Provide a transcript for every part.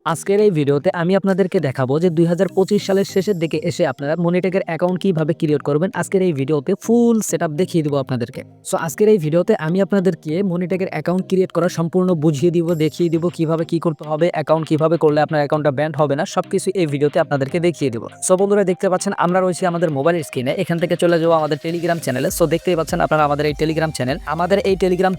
আজকের এই ভিডিওতে আমি আপনাদেরকে দেখাবো যে ২০২৫ সালের শেষের দিকে এসে আপনারা মনিটেকের অ্যাকাউন্ট কিভাবে ক্রিয়েট করবেন। আজকের এই ভিডিওতে ফুল সেটআপ দেখিয়ে দিব আপনাদেরকে। সো আজকের এই ভিডিওতে আমি আপনাদেরকে মনিটেকের অ্যাকাউন্ট ক্রিয়েট করা সম্পূর্ণ বুঝিয়ে দিব, দেখিয়ে দিব কিভাবে কি করতে হবে, অ্যাকাউন্ট কিভাবে করলে আপনার অ্যাকাউন্টটা ব্যান্ড হবে না, সবকিছু এই ভিডিওতে আপনাদেরকে দেখিয়ে দিব। সো বন্ধুরা দেখতে পাচ্ছেন আমরা রয়েছি আমাদের মোবাইলের স্ক্রিনে, এখান থেকে চলে যাবো আমাদের টেলিগ্রাম চ্যানেলে। সো দেখতেই পাচ্ছেন আপনারা আমাদের এই টেলিগ্রাম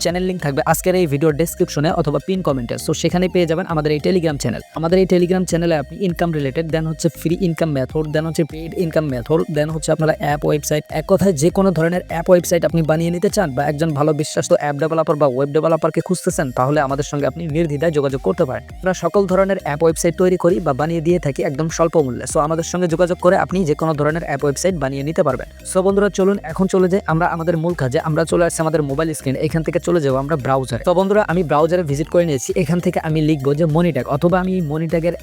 চ্যানেল লিঙ্ক থাকবে আজকের এই ভিডিওর ডেসক্রিপশনে অথবা পিন কমেন্টে। সো সেখানে পেয়ে যাবেন আমাদের এই টেলিগ্রাম চ্যানেল। আমাদের এই টেলিগ্রাম চ্যানেলে আপনি ইনকাম রিলেটেড, দেন হচ্ছে ফ্রি ইনকাম মেথড, দেন হচ্ছে পেইড ইনকাম মেথড, দেন হচ্ছে আপনারা অ্যাপ ওয়েবসাইট, এক কথায় যে কোনো ধরনের অ্যাপ ওয়েবসাইট আপনি বানিয়ে নিতে চান বা একজন ভালো বিশ্বস্ত অ্যাপ ডেভেলপার বা ওয়েব ডেভেলপারকে খুঁজতেছেন, তাহলে আমাদের সঙ্গে আপনি নির্দ্বিধায় যোগাযোগ করতে পারেন। আমরা সকল ধরনের অ্যাপ ওয়েবসাইট তৈরি করি বা বানিয়ে দিয়ে থাকি একদম স্বল্প মূল্যে। সো আমাদের সঙ্গে যোগাযোগ করে আপনি যে কোনো ধরনের অ্যাপ ওয়েবসাইট বানিয়ে নিতে পারবেন। সো বন্ধুরা চলুন এখন চলে যাই আমরা আমাদের মূল কাজে। আমরা চলে আসছি আমাদের মোবাইল স্ক্রিন, এখান থেকে চলে যাবো আমরা ব্রাউজারে। তো বন্ধুরা আমি ব্রাউজারে ভিজিট করে নিয়েছি, এখান থেকে আমি লিখবো যে মনিট্যাগ, অথবা আমি মনিট্যাগের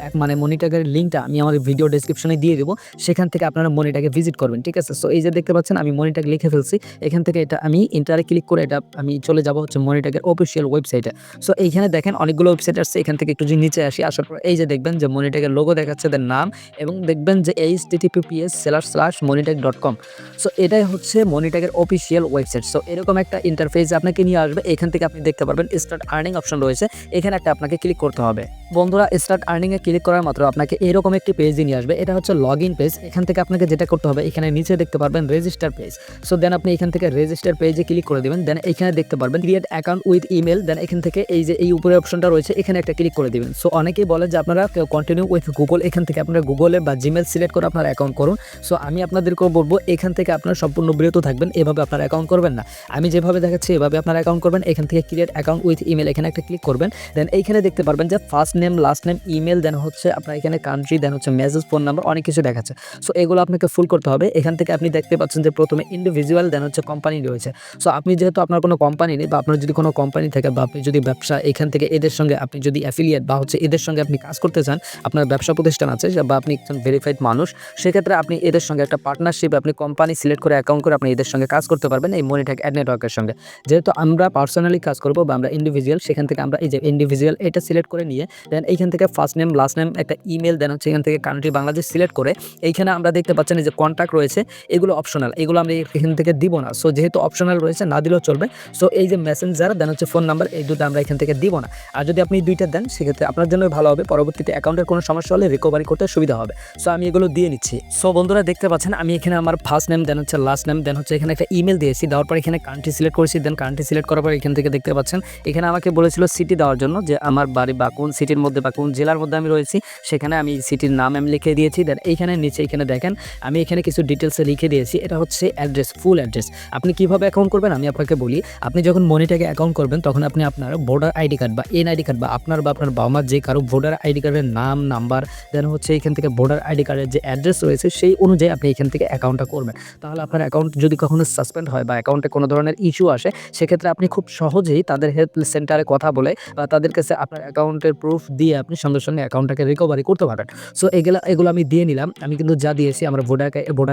মনিট্যাগের লিঙ্কটা আমি আমার ভিডিও ডেসক্রিপশনে দিয়ে দেবো, সেখান থেকে আপনারা মনিট্যাগে ভিজিট করবেন, ঠিক আছে। সো এই যে দেখতে পাচ্ছেন আমি মনিট্যাগ লিখে ফেলছি, এখান থেকে এটা আমি ইন্টারে ক্লিক করে এটা আমি চলে যাব হচ্ছে মনিট্যাগের অফিসিয়াল ওয়েবসাইটে। সো এইখানে দেখেন অনেকগুলো ওয়েবসাইট আসছে, এখান থেকে একটু যদি নিচে আসি, আসার পর এই যে দেখবেন যে মনিট্যাগের লোগো দেখাচ্ছে, তার নাম, এবং দেখবেন যে https://monitag.com। সো এটাই হচ্ছে মনিট্যাগের অফিসিয়াল ওয়েবসাইট। সো এরকম একটা ইন্টারফেস আপনাকে নিয়ে আসবে, এখান থেকে আপনি দেখতে পারবেন স্টার্ট আর্নিং অপশন রয়েছে, এখানে একটা আপনাকে ক্লিক করতে হবে। বন্ধুরা স্টার্ট আর্নিং এ ক্লিক করার মাত্র আপনাকে এরকম একটি পেজে নিয়ে আসবে, এটা হচ্ছে লগ ইন পেজ। এখান থেকে আপনাকে যেটা করতে হবে, এখানে নিচে দেখতে পারবেন রেজিস্টার পেজ। সো দেন আপনি এখান থেকে রেজিস্টার পেজে ক্লিক করে দিবেন, দেন এখানে দেখতে পারবেন ক্রিয়েট অ্যাকাউন্ট উইথ ইমেল, দেন এখান থেকে এই যে এই উপরে অপশনটা রয়েছে, এখানে একটা ক্লিক করে দিবেন। সো অনেকেই বলে যে আপনারা কন্টিনিউ উইথ গুগল, এখান থেকে আপনারা গুগলে বা জিমেল সিলেক্ট করে আপনার অ্যাকাউন্ট করুন। সো আমি আপনাদেরকেও বলবো এখান থেকে আপনারা সম্পূর্ণ বিরত থাকবেন, এভাবে আপনার অ্যাকাউন্ট করবেন না। আমি যেভাবে দেখাচ্ছি এভাবে আপনার অ্যাকাউন্ট করবেন। এখান থেকে ক্রিয়েট অ্যাকাউন্ট উইথ ইমেল, এখানে একটা ক্লিক করবেন, দেন এইখানে দেখতে পারবেন যে first name, last name, email, then হচ্ছে আপনার এখানে কান্ট্রি, দেন হচ্ছে মেসেজ, ফোন নাম্বার, অনেক কিছু দেখাচ্ছে। সো এগুলো আপনাকে ফুল করতে হবে। এখান থেকে আপনি দেখতে পাচ্ছেন যে প্রথমে ইন্ডিভিজুয়াল, দেন হচ্ছে কোম্পানি রয়েছে। সো আপনি যেহেতু আপনার কোনো কোম্পানি নেই, বা আপনার যদি কোনো কোম্পানি থাকে, বা আপনি যদি ব্যবসা এখান থেকে এদের সঙ্গে আপনি যদি অ্যাফিলিয়েট বা হচ্ছে এদের সঙ্গে আপনি কাজ করতে চান, আপনার ব্যবসা প্রতিষ্ঠান আছে বা আপনি একজন ভেরিফাইড মানুষ, সেক্ষেত্রে আপনি এদের সঙ্গে একটা পার্টনারশিপ, আপনি কোম্পানি সিলেক্ট করে অ্যাকাউন্ট করে আপনি এদের সঙ্গে কাজ করতে পারবেন এই মনিট্যাগ অ্যাড নেটওয়ার্কের সঙ্গে। যেহেতু আমরা পার্সোনালি কাজ করবো বা আমরা ইন্ডিভিজুয়াল, সেখান থেকে আমরা এই যে ইন্ডিভিজুয়াল এটা সিলেক্ট করে নিয়ে, দেন এইখান থেকে ফার্স্ট নেম, লাস্ট নেম, একটা ইমেল, দেন হচ্ছে এখান থেকে কান্ট্রি বাংলাদেশ সিলেক্ট করে, এইখানে আমরা দেখতে পাচ্ছেন এই যে কন্ট্যাক্ট রয়েছে, এগুলো অপশনাল, এগুলো আমরা এখান থেকে দিব না। সো যেহেতু অপশনাল রয়েছে, না দিলেও চলবে। সো এই যে মেসেঞ্জার, দেন হচ্ছে ফোন নাম্বার, এই দুটো আমরা এখান থেকে দিব না। আর যদি আপনি দুইটা দেন, সেক্ষেত্রে আপনার জন্য ভালো হবে, পরবর্তীতে অ্যাকাউন্টের কোনো সমস্যা হলে রিকভারি করতে সুবিধা হবে। সো আমি এগুলো দিয়ে নিচ্ছি। সো বন্ধুরা দেখতে পাচ্ছেন আমি এখানে আমার ফার্স্ট নেম, দেন হচ্ছে লাস্ট নেম, দেন হচ্ছে এখানে একটা ইমেল দিয়েছি, দেওয়ার পর এখানে কান্ট্রি সিলেক্ট করেছি, দেন কান্ট্রি সিলেক্ট করার পর এখান থেকে দেখতে পাচ্ছেন এখানে আমাকে বলেছিল সিটি দেওয়ার জন্য, যে আমার বাড়ি বা কোন সিটির মধ্যে বা কোন জেলার মধ্যে আমি রয়েছি, সেখানে আমি সিটির নাম আমি লিখে দিয়েছি। দেন এইখানে নিচে এখানে দেখেন আমি এখানে কিছু ডিটেলসে লিখে দিয়েছি, এটা হচ্ছে অ্যাড্রেস, ফুল অ্যাড্রেস। আপনি কিভাবে অ্যাকাউন্ট করবেন আমি আপনাকে বলি। আপনি যখন মনিট্যাগে অ্যাকাউন্ট করবেন, তখন আপনি আপনার ভোটার আইডি কার্ড বা এনআইডি কার্ড, বা আপনার বাবা মার যে কারো ভোটার আইডি কার্ডের নাম, নাম্বার, দেন হচ্ছে এখান থেকে ভোটার আইডি কার্ডের যে অ্যাড্রেস রয়েছে, সেই অনুযায়ী আপনি এখান থেকে অ্যাকাউন্টটা করবেন। তাহলে আপনার অ্যাকাউন্ট যদি কখনো সাসপেন্ড হয় বা অ্যাকাউন্টে কোনো ধরনের ইস্যু আসে, সেক্ষেত্রে আপনি খুব সহজেই তাদের হেল্প সেন্টারে কথা বলে বা তাদের কাছে আপনার অ্যাকাউন্টের প্রুফ দিয়ে আপনি সঙ্গে সঙ্গে অ্যাকাউন্টটাকে রিকভারি করতে পারবেন। সো এগুলো আমি দিয়ে নিলাম। আমি কিন্তু যা দিয়েছি আমার ভোটার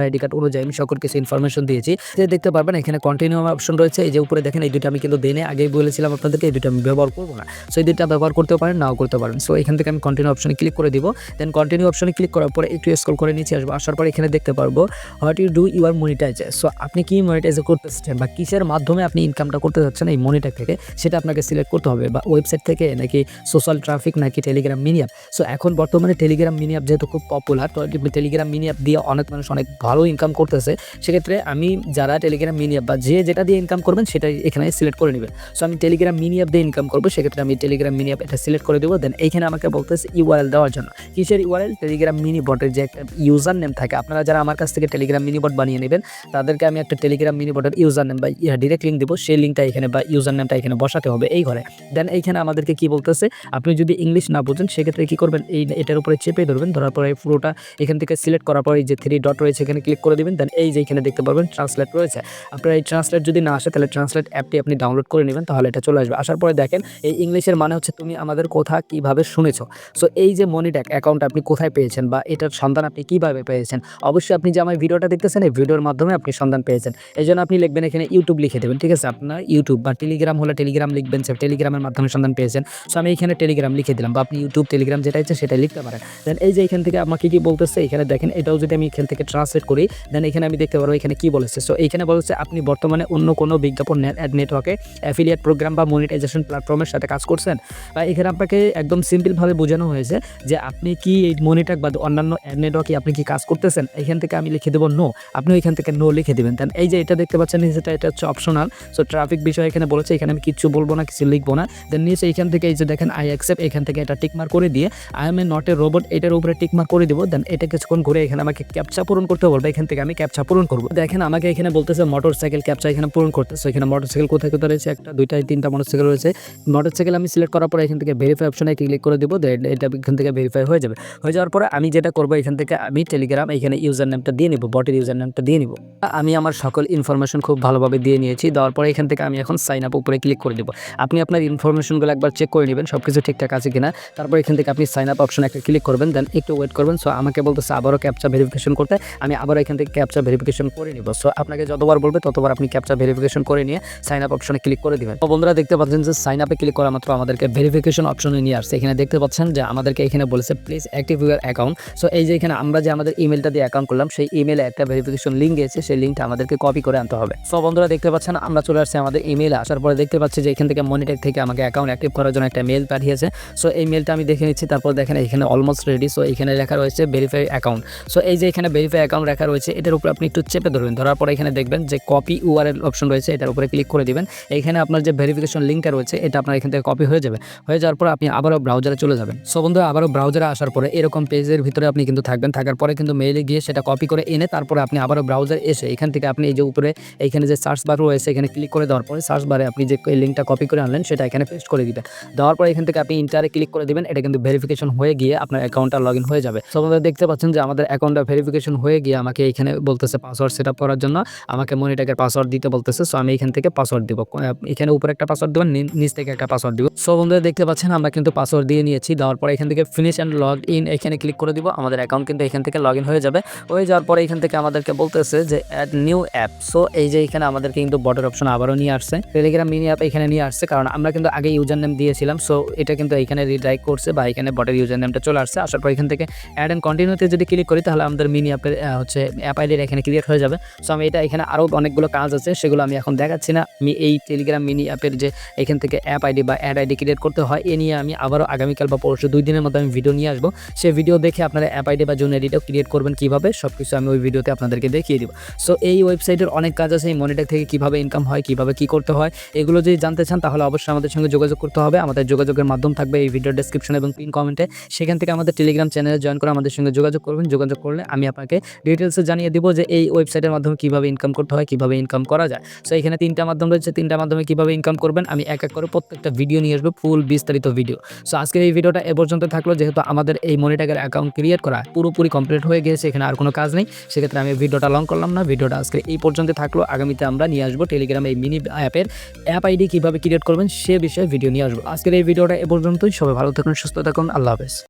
আইডি কার্ড অনুযায়ী আমি সকল কিছু ইনফরমেশন দিয়েছি। যে দেখতে পারবেন এখানে কন্টিনিউ অপশন রয়েছে, এই যে উপরে দেখেন এই দুটো আমি কিন্তু দিনে আগেই বলেছিলাম আপনাদেরকে, এই দুটো আমি ব্যবহার করবো না। সো এই দুটো ব্যবহার করতেও পারেন, নাও করতে পারেন। সো এখান থেকে আমি কন্টিনিউ অপশনে ক্লিক করে দিব। দেন কন্টিনিউ অপশনে ক্লিক করার পরে একটু স্ক্রল করে নিচে আসবো, আসার পরে এখানে দেখতে পারবো what you do your monetize. So আপনি কি মনিটাইজ করতে চাচ্ছেন বা কিসের মাধ্যমে আপনি ইনকামটা করতে চাচ্ছেন এই মনিট্যাগ থেকে, সেটা আপনাকে সিলেক্ট করতে হবে, বা ওয়েবসাইট থেকে, নাকি সোশ্যাল ট্রাফিক, নাকি টেলিগ্রাম মিনি অ্যাপ। সো এখন বর্তমানে টেলিগ্রাম মিনি অ্যাপ যেহেতু খুব পপুলার, তো টেলিগ্রাম মিনি অ্যাপ দিয়ে অনেক মানুষ অনেক ভালো ইনকাম করতেছে। সেক্ষেত্রে আমি যারা টেলিগ্রাম মিনি অ্যাপ বা যেটা দিয়ে ইনকাম করবেন সেটাই এখানে সিলেক্ট করে নেবেন। সো আমি টেলিগ্রাম মিনি অ্যাপ দিয়ে ইনকাম করবো, সেক্ষেত্রে আমি টেলিগ্রাম মিনি অ্যাপ এটা সিলেক্ট করে দেবো। দেন এইখানে আমাকে বলতেছে ইউআরএল দেওয়ার জন্য। কিসের ইউআরএল? টেলিগ্রাম মিনি বটের যে একটা ইউজার নেম থাকে, আপনারা যারা আমার কাছ থেকে টেলিগ্রাম মিনি বট বানিয়ে নেবেন, তাদেরকে আমি একটা টেলিগ্রাম মিনি বটের ইউজার নেম বা ডিরেক্ট লিঙ্ক দেবো, সেই লিঙ্কটা এখানে বা ইউজার নেমটা এখানে বসাতে হবে এই ঘরে। দেন এইখানে আমাদেরকে কি বলতেছে, আপনি যদি ইংলিশ না বোঝেন, সেক্ষেত্রে কি করবেন, এটার উপরে চেপে ধরবেন, ধরার পরে পুরোটা এখান থেকে সিলেক্ট করার পরে এই যে 3 ডট রয়েছে এখানে ক্লিক করে দিবেন। দেন এই যে এখানে দেখতে পারবেন ট্রান্সলেট রয়েছে, আপনার এই ট্রান্সলেট যদি না আসে, তাহলে ট্রান্সলেট অ্যাপটি আপনি ডাউনলোড করে নেবেন, তাহলে এটা চলে আসবে। আসার পরে দেখেন এই ইংলিশের মানে হচ্ছে তুমি আমাদের কথা কিভাবে শুনেছো। সো এই যে মনিট্যাগ অ্যাকাউন্ট আপনি কোথায় পেয়েছেন বা এটার সন্ধান আপনি কিভাবে পেয়েছেন, অবশ্যই আপনি যে আমার ভিডিওটা দেখতেছেন এই ভিডিওর মাধ্যমে আপনি সন্ধান পেয়েছেন। এই জন্য আপনি লিখবেন এখানে ইউটিউব লিখে দেবেন, ঠিক আছে। আপনার ইউটিউব বা টেলিগ্রাম হলে টেলিগ্রাম লিখবেন, টেলিগ্রামের মাধ্যমে সন্ধান পেয়েছেন। সো আমি এখানে টেলিগ্রাম লিখে দিলাম। দিলাম, বা আপনি ইউটিউব টেলিগ্রাম যেটা ইচ্ছে সেটাই লিখতে পারেন। দেন এই যে এখান থেকে আমাকে কি বলতেছে এখানে দেখেন, এটাও যদি আমি এখান থেকে ট্রান্সলেট করি দেন এখানে আমি দেখতে পারবো এখানে কি বলেছে। সো এইখানে বলেছে আপনি বর্তমানে অন্য কোনো বিজ্ঞাপন নেটওয়ার্কে অ্যাফিলিয়েট প্রোগ্রাম বা মনিটাইজেশন প্ল্যাটফর্মের সাথে কাজ করছেন, বা এখানে আপনাকে একদম সিম্পলভাবে বোঝানো হয়েছে যে আপনি কি এই মনিটক বা অন্যান্য অ্যাড নেটওয়ার্কে আপনি কি কাজ করতেছেন। এখান থেকে আমি লিখে দেবো নো, আপনি এখান থেকে নো লিখে দেবেন। দেন এই যে এটা দেখতে পাচ্ছেন নিচেটা, এটা হচ্ছে অপশনাল। সো ট্রাফিক বিষয় এখানে বলেছে, এখানে আমি কিছু বলবো না, কিছু লিখবো না। দেন নিচে এইখান থেকে এই যে দেখেন আই অ্যাকসেপ্ট, এখান থেকে এটা টিকমার্ক করে দিয়ে I M A not a robot এটার উপরে টিকমার্ক করে দিব। দেন এটা কিছুক্ষণ ঘুরে এখানে আমাকে ক্যাপচা পূরণ করতে বলবে, এখান থেকে আমি ক্যাপচা পূরণ করবো। দেখেন আমাকে এখানে বলতেছে মোটরসাইকেল ক্যাপচা এখানে পূরণ করতেছে। এখানে মোটরসাইকেল কোথায় কোথায় রয়েছে, একটা দুইটা তিনটা মোটরসাইকেল রয়েছে। মোটরসাইকেল আমি সিলেক্ট করার পরে এখান থেকে ভেরিফাই অপশনে ক্লিক করে দেবো। এটা এখান থেকে ভেরিফাই হয়ে যাবে। হয়ে যাওয়ার পরে আমি যেটা করবো এখান থেকে আমি টেলিগ্রাম এখানে ইউজার নেমটা দিয়ে নিব, বটের ইউজার নেমটা দিয়ে নিব। আমি আমার সকল ইনফরমেশন খুব ভালোভাবে দিয়ে নিয়েছি। দেওয়ার পরে এখান থেকে আমি এখন সাইন আপ উপরে ক্লিক করে দেবো। আপনি আপনার ইনফরমেশনগুলো একবার চেক করে নেবেন সব কিছু ঠিকঠাক আছে কিনা। তারপর এখান থেকে আপনি সাইন আপ অপশনে একটা ক্লিক করবেন, দেন একটু ওয়েট করবেন। সো আমাকে বলতেছে আবারও ক্যাপচা ভেরিফিকেশন করতে, আমি আবারও এখান থেকে ক্যাপচা ভেরিফিকেশন করে নিব। সো আপনাকে যতবার বলবে ততবার আপনি ক্যাপচা ভেরিফিকেশন করে নিয়ে সাইন আপ অপশনে ক্লিক করে দিবেন। তো বন্ধুরা দেখতে পাচ্ছেন যে সাইন আপে ক্লিক করা মাত্র আমাদেরকে ভেরিফিকেশন অপশনে নিয়ে আসছে। এখানে দেখতে পাচ্ছেন যে আমাদেরকে এখানে বলেছে please active your account. So এই যে এখানে আমরা যে আমাদের ইমেলটা দিয়ে অ্যাকাউন্ট করলাম সেই ইমেলে একটা ভেরিফিকেশন লিঙ্ক গিয়েছে, সেই লিঙ্কটা আমাদেরকে কপি করে আনতে হবে। সো বন্ধুরা দেখতে পাচ্ছেন আমরা চলে আসছি আমাদের ইমেলে। আসার পরে দেখতে পাচ্ছি যে এখান থেকে মনিটেক থেকে আমাকে অ্যাকাউন্ট অ্যাক্টিভ করার জন্য একটা মেল পাঠিয়েছে। সো এই মেলটা আমি দেখে নিচ্ছি। তারপর দেখেন এখানে অলমোস্ট রেডি। সো এখানে লেখা রয়েছে ভেরিফাই অ্যাকাউন্ট। সো এই যে এখানে ভেরিফাই অ্যাকাউন্ট লেখা রয়েছে, এটার উপরে আপনি একটু চেপে ধরবেন। ধরার পরে এখানে দেখবেন যে কপি ইউআরএল অপশন রয়েছে, এটার উপরে ক্লিক করে দিবেন। এখানে আপনার যে ভেরিফিকেশন লিঙ্কটা রয়েছে এটা আপনার এখান থেকে কপি হয়ে যাবে। হয়ে যাওয়ার পর আপনি আবারও ব্রাউজারে চলে যাবেন। সো বন্ধুরা আবারও ব্রাউজারে আসার পরে এরকম পেজের ভিতরে আপনি কিন্তু থাকবেন। থাকার পরে কিন্তু মেইলে গিয়ে সেটা কপি করে এনে তারপরে আপনি আবারও ব্রাউজার এসে এখান থেকে আপনি এই যে উপরে এইখানে যে সার্চ বার রয়েছে এখানে ক্লিক করে দেওয়ার পরে সার্চ বারে আপনি যে লিঙ্কটা কপি করে আনলেন সেটা এখানে পেস্ট করে দিবেন। দেওয়ার পরে এখান থেকে আপনি ইন্টারে ক্লিক করে দিবেন। এটা কিন্তু ভেরিফিকেশন হয়ে গিয়ে আপনার অ্যাকাউন্টটা লগ ইন হয়ে যাবে। সো আপনারা দেখতে পাচ্ছেন যে আমাদের অ্যাকাউন্টটা ভেরিফিকেশন হয়ে গিয়ে আমাকে এখানে বলতেছে পাসওয়ার্ড সেট আপ করার জন্য আমাকে মনিটকের পাসওয়ার্ড দিতে বলতেছে। সো আমি এখান থেকে পাসওয়ার্ড দিব, এখানে উপরে একটা পাসওয়ার্ড দেবেন, নিচ থেকে একটা পাসওয়ার্ড দিব। সো বন্ধুরা দেখতে পাচ্ছেন আমরা কিন্তু পাসওয়ার্ড দিয়ে নিয়েছি। দেওয়ার পরে এখান থেকে ফিনিশ অ্যান্ড লগ ইন এখানে ক্লিক করে দিব। আমাদের অ্যাকাউন্ট কিন্তু এখান থেকে লগ ইন হয়ে যাবে। হয়ে যাওয়ার পরে এখান থেকে আমাদেরকে বলতেছে যে অ্যাড নিউ অ্যাপ। সো এই যে এখানে আমাদেরকে কিন্তু বটের অপশন আবারও নিয়ে আসছে, টেলিগ্রাম মিনি অ্যাপ এখানে নিয়ে আসছে, কারণ আমরা কিন্তু আগে ইউজার নেম দিয়েছিলাম। সো এটা কিন্তু এখানে রিডাইরেক্ট করছে বা এখানে বটের ইউজার নেমটা চলে আসছে। আসার পর এখান থেকে অ্যাড অ্যান্ড কন্টিনিউতে যদি ক্লিক করি তাহলে আমাদের মিনি অ্যাপের হচ্ছে অ্যাপ আইডিটা এখানে ক্রিয়েট হয়ে যাবে। সো আমি এটা এখানে আরও অনেকগুলো কাজ আছে, সেগুলো আমি এখন দেখাচ্ছি না। আমি এই টেলিগ্রাম মিনি অ্যাপের যে এখান থেকে অ্যাপ আইডি বা অ্যাড আইডি ক্রিয়েট করতে হয় এ নিয়ে আমি আবারও আগামীকাল বা পরশু 2 দিনের মধ্যে আমি ভিডিও নিয়ে আসবো। সেই ভিডিও দেখে আপনারা অ্যাপ আইডি বা জুন আইডিটাও ক্রিয়েট করবেন কীভাবে, সব কিছু আমি ওই ভিডিওতে আপনাদেরকে দেখিয়ে দিব। সো এই ওয়েবসাইটের অনেক কাজ আছে, এই মনিটক থেকে কীভাবে ইনকাম হয়, কীভাবে কী করতে হয়, এগুলো যদি জানতে চান তাহলে অবশ্যই আমাদের সঙ্গে যোগাযোগ করতে হবে। আমাদের যোগাযোগের মাধ্যম থাকবে এই ভিডিওর ডেসক্রিপশন এবং পিন কমেন্টে। সেখান থেকে আমাদের টেলিগ্রাম চ্যানেলে জয়েন করে আমাদের সঙ্গে যোগাযোগ করবেন। যোগাযোগ করলে আমি আপনাকে ডিটেলসে জানিয়ে দিব যে এই ওয়েবসাইটের মাধ্যমে কীভাবে ইনকাম করতে হয়, কীভাবে ইনকাম করা যায়। সো এখানে 3টা মাধ্যম রয়েছে, 3টা মাধ্যমে কীভাবে ইনকাম করবেন আমি এক এক করে প্রত্যেকটা ভিডিও নিয়ে আসবো, ফুল বিস্তারিত ভিডিও। সো আজকের এই ভিডিওটা এ পর্যন্ত থাকলো। যেহেতু আমাদের এই মনিটকের অ্যাকাউন্ট ক্রিয়েট করা পুরোপুরি কমপ্লিট হয়ে গিয়েছে, এখানে আর কোনো কাজ নেই, সেক্ষেত্রে আমি ভিডিওটা লং করলাম না। ভিডিওটা আজকে এই পর্যন্ত থাকলো। আগামীতে আমরা নিয়ে আসবো টেলিগ্রাম এই মিনি অ্যাপের অ্যাপ আইডি কীভাবে ক্রিয়েট করবেন সে বিষয়ে ভিডিও নিয়ে আসবো। আজকের এই ভিডিওটা এ পর্যন্তই। সবাই ভালো থাকুন, সুস্থ থাকুন, আল্লাহ হাফেজ।